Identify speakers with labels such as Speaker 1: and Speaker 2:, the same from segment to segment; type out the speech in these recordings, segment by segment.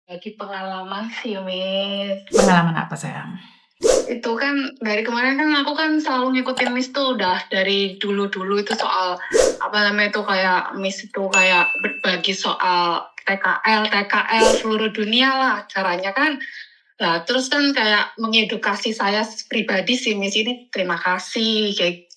Speaker 1: Bagi pengalaman sih, Miss.
Speaker 2: Pengalaman apa sayang?
Speaker 1: Itu kan dari kemarin kan aku kan selalu ngikutin Miss tuh udah dari dulu-dulu itu soal apa namanya itu kayak Miss itu kayak berbagi soal TKL seluruh dunia lah caranya kan. Nah, terus kan kayak mengedukasi saya pribadi sih Miss ini terima kasih kayak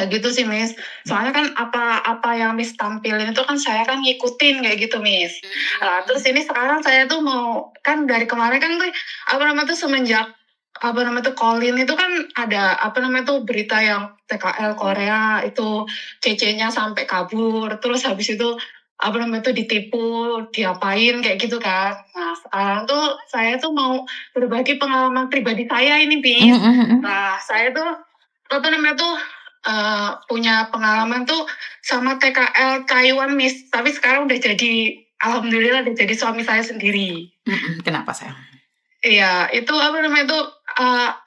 Speaker 1: gitu sih Miss. Soalnya kan apa yang Miss tampilin itu kan saya kan ngikutin kayak gitu Miss. Nah, terus ini sekarang saya tuh mau kan dari kemarin kan tuh apa namanya tuh semenjak apa namanya tuh Colin itu kan ada apa namanya tuh berita yang TKL Korea itu CC-nya sampai kabur terus habis itu apa namanya tuh ditipu diapain kayak gitu kan. Nah sekarang tuh saya tuh mau berbagi pengalaman pribadi saya ini Miss. Nah saya tuh apa namanya tuh punya pengalaman tuh sama TKL Taiwan Miss tapi sekarang udah jadi alhamdulillah udah jadi suami saya sendiri.
Speaker 2: Kenapa sayang?
Speaker 1: Iya, itu apa namanya itu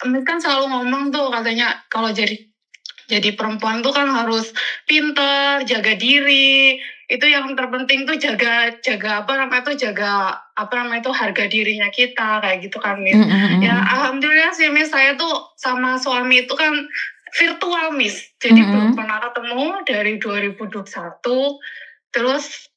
Speaker 1: Miss kan selalu ngomong tuh katanya kalau jadi perempuan tuh kan harus pintar, jaga diri. Itu yang terpenting tuh jaga jaga apa namanya tuh jaga apa namanya tuh harga dirinya kita kayak gitu kan Miss. Ya alhamdulillah sih Miss saya tuh sama suami itu kan virtual Miss. Jadi belum pernah ketemu dari 2021. Terus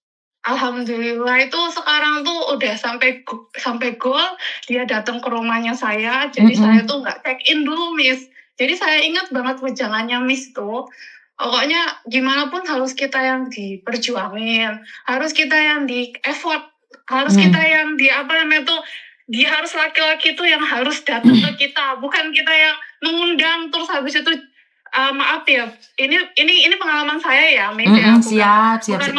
Speaker 1: alhamdulillah itu sekarang tuh udah sampai goal dia datang ke rumahnya saya. Jadi saya tuh nggak check in dulu Miss. Jadi saya ingat banget wejangannya Miss tuh. Pokoknya gimana pun harus kita yang diperjuangin, harus kita yang di effort, harus kita yang di apa namanya tuh dia harus laki-laki tuh yang harus datang ke kita, bukan kita yang mengundang terus habis itu maaf ya, ini pengalaman saya ya, Miss ya, bukan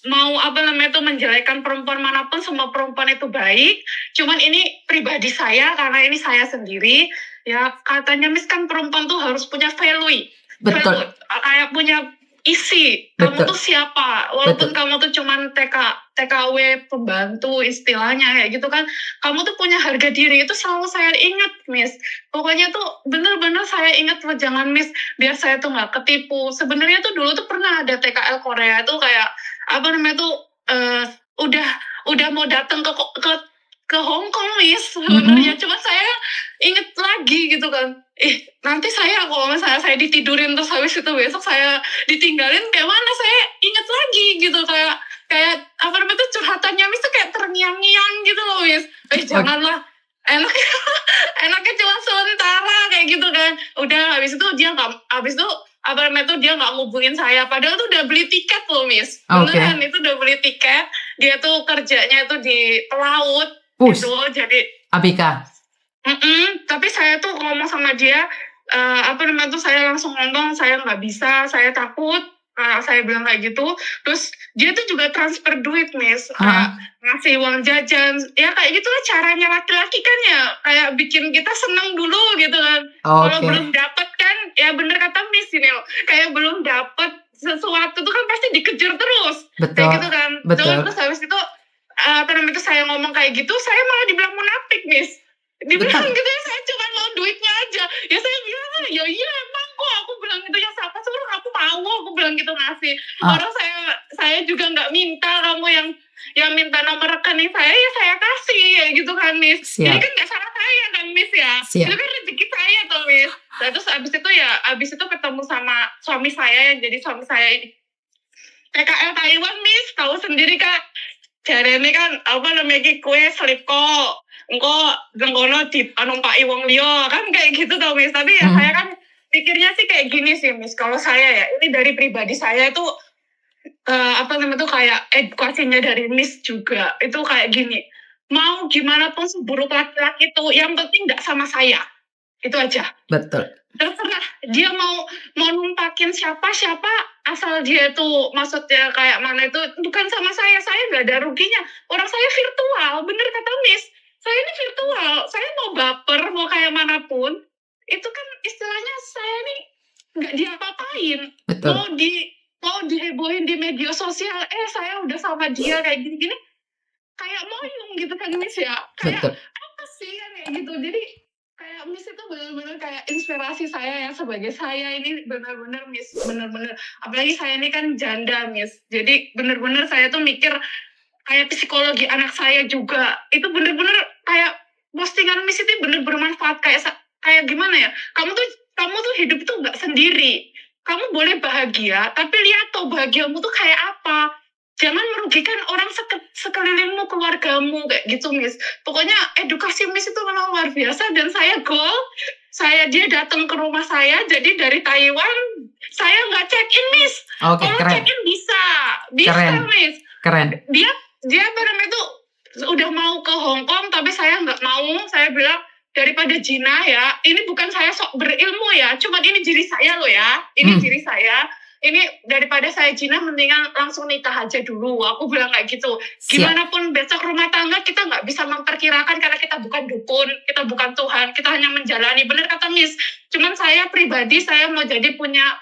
Speaker 1: mau apa namanya itu menjelekkan perempuan manapun, semua perempuan itu baik. Cuman ini pribadi saya karena ini saya sendiri. Ya katanya Miss kan perempuan tuh harus punya value.
Speaker 2: Betul.
Speaker 1: Value, kayak punya isi. Kamu tuh siapa? Walaupun kamu tuh cuman TKW pembantu istilahnya kayak gitu kan. Kamu tuh punya harga diri itu selalu saya ingat, Miss. Pokoknya tuh bener-bener saya ingat jangan Miss biar saya tuh nggak ketipu. Sebenarnya tuh dulu tuh pernah ada TKL Korea tuh kayak apa namanya tuh udah mau datang ke Hong Kong Miss sebenarnya cuma saya inget lagi gitu kan nanti saya kalau misalnya saya ditidurin terus habis itu besok saya ditinggalin kayak mana saya inget lagi gitu kayak apa namanya tuh curhatannya Miss tuh kayak terngiang-ngiang gitu loh Miss janganlah enaknya cuma sementara kayak gitu kan udah habis itu dia nggak habis itu apa namanya tuh dia nggak ngubungin saya padahal tuh udah beli tiket loh Miss beneran itu udah beli tiket dia tuh kerjanya tuh di pelaut gitu jadi
Speaker 2: Abika.
Speaker 1: Tapi saya tuh ngomong sama dia apa namanya tuh saya langsung ngomong saya nggak bisa saya takut saya bilang kayak gitu terus dia tuh juga transfer duit Miss ngasih uang jajan ya kayak gitulah caranya laki-laki kan ya kayak bikin kita seneng dulu gitu kan kalau belum dapet kan ya bener kata Miss ini loh kayak belum dapet sesuatu tuh kan pasti dikejar terus kayak gitu kan terus habis itu apa namanya itu saya ngomong kayak gitu saya malah dibilang munafik Miss dibilang gitu ya saya cuma mau duitnya aja ya saya bilang ya iya emang kok aku bilang gitu ya siapa suruh aku mau aku bilang gitu ngasih orang saya juga nggak minta kamu yang minta nomor rekening saya ya saya kasih ya gitu kan Miss jadi kan nggak salah saya kan Miss ya itu kan rezeki saya tuh Miss nah, terus abis itu ketemu sama suami saya yang jadi suami saya ini TKL Taiwan Miss tahu sendiri Kak jarene kan apa namanya kue selip kok engko dengkono numpai wong liya kan kayak gitu tau Miss tapi ya saya kan pikirnya sih kayak gini sih Miss kalau saya ya ini dari pribadi saya itu apa namanya tuh kayak edukasinya dari Miss juga itu kayak gini mau gimana pun seburuk laki-laki itu yang penting nggak sama saya itu aja
Speaker 2: betul
Speaker 1: terserah dia mau numpakin siapa asal dia tuh maksudnya kayak mana itu bukan sama saya nggak ada ruginya orang saya virtual bener kata Miss saya ini virtual saya mau baper mau kayak manapun itu kan istilahnya saya ini nggak diapa-apain mau dihebohin di media sosial saya udah sama dia kayak gini-gini kayak moyong gitu kan Miss ya kayak apa sih kayak gitu jadi kayak Miss itu benar-benar kayak inspirasi saya yang sebagai saya ini benar-benar Miss benar-benar apalagi saya ini kan janda Miss jadi benar-benar saya tuh mikir kayak psikologi anak saya juga. Itu bener-bener kayak postingan Miss itu bener bermanfaat, kayak gimana ya? Kamu tuh hidup tuh nggak sendiri. Kamu boleh bahagia, tapi lihat tuh bahagiamu tuh kayak apa. Jangan merugikan orang sekelilingmu, keluargamu kayak gitu, Miss. Pokoknya edukasi Miss itu memang luar biasa, dan saya dia datang ke rumah saya, jadi dari Taiwan saya nggak check in, Miss.
Speaker 2: Oke,
Speaker 1: Kalau
Speaker 2: keren.
Speaker 1: check in bisa
Speaker 2: Keren.
Speaker 1: Miss.
Speaker 2: Keren.
Speaker 1: Dia apa namanya itu udah mau ke Hong Kong, tapi saya nggak mau. Saya bilang daripada Cina ya, ini bukan saya sok berilmu ya, cuman ini diri saya loh ya, ini diri saya. Ini daripada saya Cina, mendingan langsung nikah aja dulu. Aku bilang kayak gitu. Gimana pun besok rumah tangga kita nggak bisa memperkirakan, karena kita bukan dukun, kita bukan Tuhan, kita hanya menjalani. Bener kata Miss. Cuman saya pribadi, saya mau jadi punya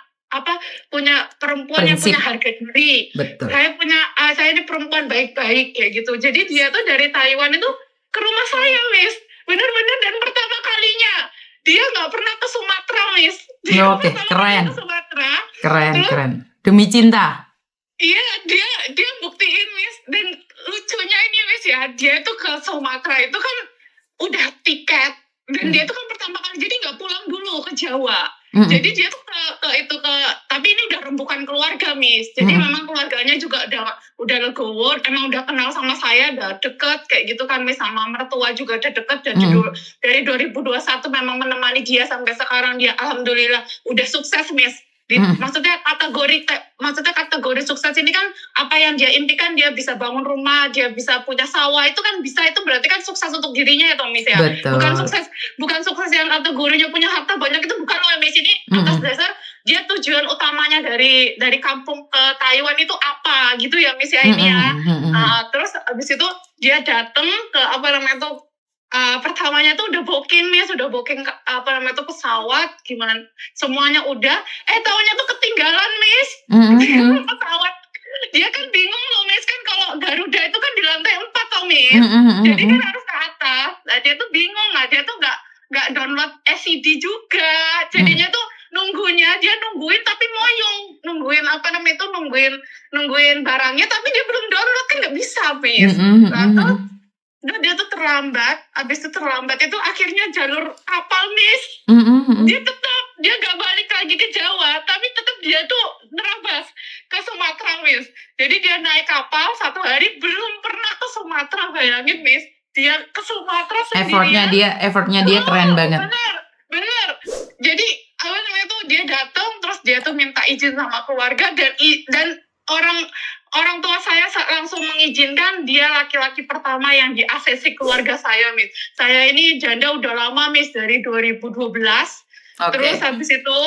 Speaker 1: perempuan yang punya harga diri.
Speaker 2: Betul.
Speaker 1: Saya ini perempuan baik-baik kayak gitu. Jadi dia tuh dari Taiwan itu ke rumah saya, Miss. Bener-bener, dan pertama kalinya dia nggak pernah ke Sumatera, Miss.
Speaker 2: Oke, keren.
Speaker 1: Ke Sumatera.
Speaker 2: Keren. Demi cinta.
Speaker 1: Iya, dia buktiin, Miss. Dan lucunya ini, Miss ya, dia tuh ke Sumatera itu kan udah tiket, dan dia tuh kan pertama kali, jadi nggak pulang dulu ke Jawa. Jadi dia tuh tapi ini udah rembukan keluarga, Miss. Jadi memang keluarganya juga udah legowo, emang udah kenal sama saya, udah deket kayak gitu kan, Miss. Sama mertua juga udah deket, dan dari 2021 memang menemani dia sampai sekarang. Dia alhamdulillah udah sukses, Miss. Maksudnya kategori sukses ini kan apa yang dia impikan, dia bisa bangun rumah, dia bisa punya sawah, itu kan bisa, itu berarti kan sukses untuk dirinya ya toh, Miss ya.
Speaker 2: Betul.
Speaker 1: Bukan sukses yang kategorinya punya harta banyak, itu bukan loh, Miss. Ini atas dasar dia tujuan utamanya dari kampung ke Taiwan itu apa gitu ya, Miss ya, ini ya. Terus abis itu dia datang ke pertamanya tuh udah booking, Miss, pesawat, gimana semuanya udah, taunya tuh ketinggalan, Miss. Pesawat, dia kan bingung loh, Miss, kan kalau Garuda itu kan di lantai 4 toh, Miss. Jadi kan harus ke atas. Nah, dia tuh bingung, dia tuh nggak download SCD juga, jadinya tuh nungguin tapi moyong, nungguin barangnya, tapi dia belum download, kan nggak bisa, Miss. Nah, dia tuh terlambat. Abis itu akhirnya jalur kapal, Miss. Dia gak balik lagi ke Jawa, tapi tetap dia tuh nerabas ke Sumatera, Miss. Jadi dia naik kapal 1 hari, belum pernah ke Sumatera, bayangin, Miss. Dia ke Sumatera sendirian.
Speaker 2: Effortnya dia keren banget.
Speaker 1: Bener. Jadi dia datang, terus dia tuh minta izin sama keluarga, dan orang tua saya langsung mengizinkan. Dia laki-laki pertama yang di ACC keluarga saya, Miss. Saya ini janda udah lama, Miss, dari 2012. Okay. Terus habis itu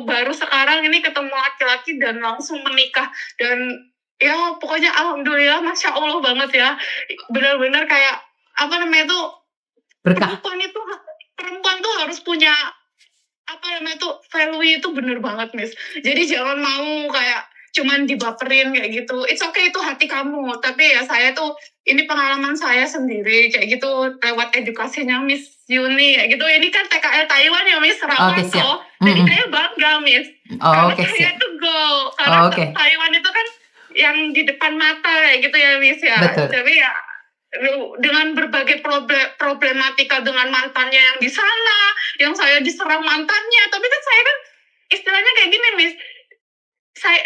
Speaker 1: baru sekarang ini ketemu laki-laki dan langsung menikah, dan ya pokoknya alhamdulillah, masya Allah banget ya. Benar-benar kayak
Speaker 2: berkah.
Speaker 1: Perempuan tuh harus punya value itu bener banget, Miss. Jadi jangan mau kayak cuman dibaperin kayak gitu. It's okay, itu hati kamu. Tapi ya saya tuh, ini pengalaman saya sendiri kayak gitu lewat edukasinya Miss Yuni kayak gitu. Ini kan TKL Taiwan ya, Miss, Rawan toh. Jadi saya bangga, Miss. Karena saya tuh go. Karena Taiwan itu kan yang di depan mata kayak gitu ya, Miss ya.
Speaker 2: Betul.
Speaker 1: Tapi ya dengan berbagai problematika dengan mantannya yang di sana, yang saya diserang mantannya, tapi kan saya kan istilahnya kayak gini, Miss.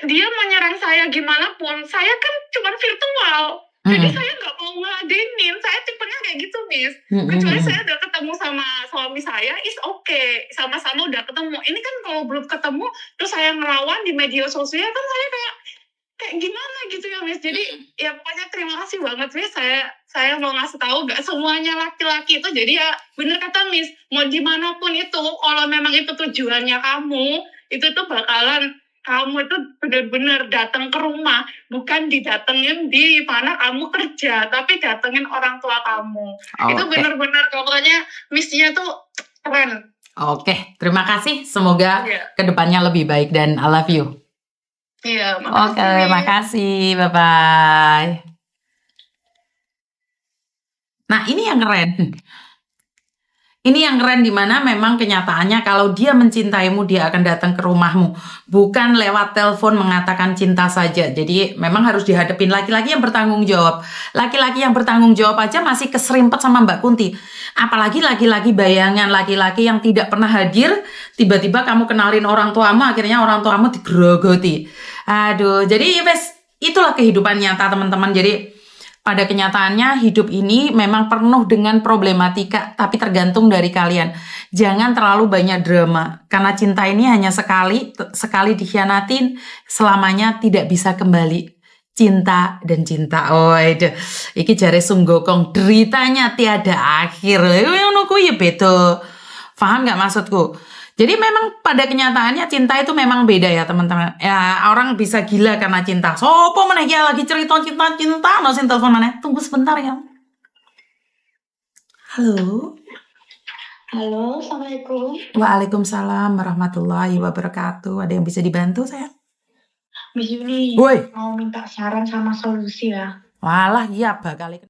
Speaker 1: Dia menyerang saya gimana pun, saya kan cuma virtual. Jadi saya nggak mau ngeladenin. Saya tipenya kayak gitu, Miss. Kecuali saya udah ketemu sama suami saya, is okay, sama-sama udah ketemu. Ini kan kalau belum ketemu, terus saya ngelawan di media sosial, kan saya kayak gimana gitu ya, Miss. Jadi ya pokoknya terima kasih banget, Miss. Saya mau ngasih tahu, gak semuanya laki-laki itu. Jadi ya bener kata Miss, mau dimanapun itu, kalau memang itu tujuannya kamu, itu tuh bakalan kamu itu benar-benar datang ke rumah, bukan didatengin di mana kamu kerja, tapi datengin orang tua kamu. Itu benar-benar pokoknya misinya tuh keren.
Speaker 2: Oke, terima kasih. Semoga kedepannya lebih baik, dan I love you.
Speaker 1: Iya, makasih.
Speaker 2: Oke, makasih. Bye-bye. Nah, ini yang keren. Ini yang keren di mana memang kenyataannya kalau dia mencintaimu dia akan datang ke rumahmu, bukan lewat telepon mengatakan cinta saja. Jadi memang harus dihadapin laki-laki yang bertanggung jawab. Laki-laki yang bertanggung jawab aja masih keserimpet sama Mbak Kunti. Apalagi laki-laki bayangan, laki-laki yang tidak pernah hadir, tiba-tiba kamu kenalin orang tuamu, akhirnya orang tuamu digerogoti. Aduh, jadi wes itulah kehidupan nyata teman-teman. Jadi pada kenyataannya hidup ini memang penuh dengan problematika, tapi tergantung dari kalian. Jangan terlalu banyak drama, karena cinta ini hanya sekali dikhianatin, selamanya tidak bisa kembali. Cinta dan cinta. Oh, itu. Iki jare Sung Gokong, deritanya tiada akhir. Ngono kuwi ya beda. Paham nggak maksudku? Jadi memang pada kenyataannya cinta itu memang beda ya teman-teman. Ya orang bisa gila karena cinta. Sopo meneh ya lagi cerita cinta no sing telepon maneh. Tunggu sebentar ya. Halo.
Speaker 3: Halo, Assalamualaikum.
Speaker 2: Waalaikumsalam warahmatullahi wabarakatuh. Ada yang bisa dibantu saya?
Speaker 3: Miss Yuni,
Speaker 2: Woi.
Speaker 3: mau minta saran sama solusi ya.
Speaker 2: Walah iya bakal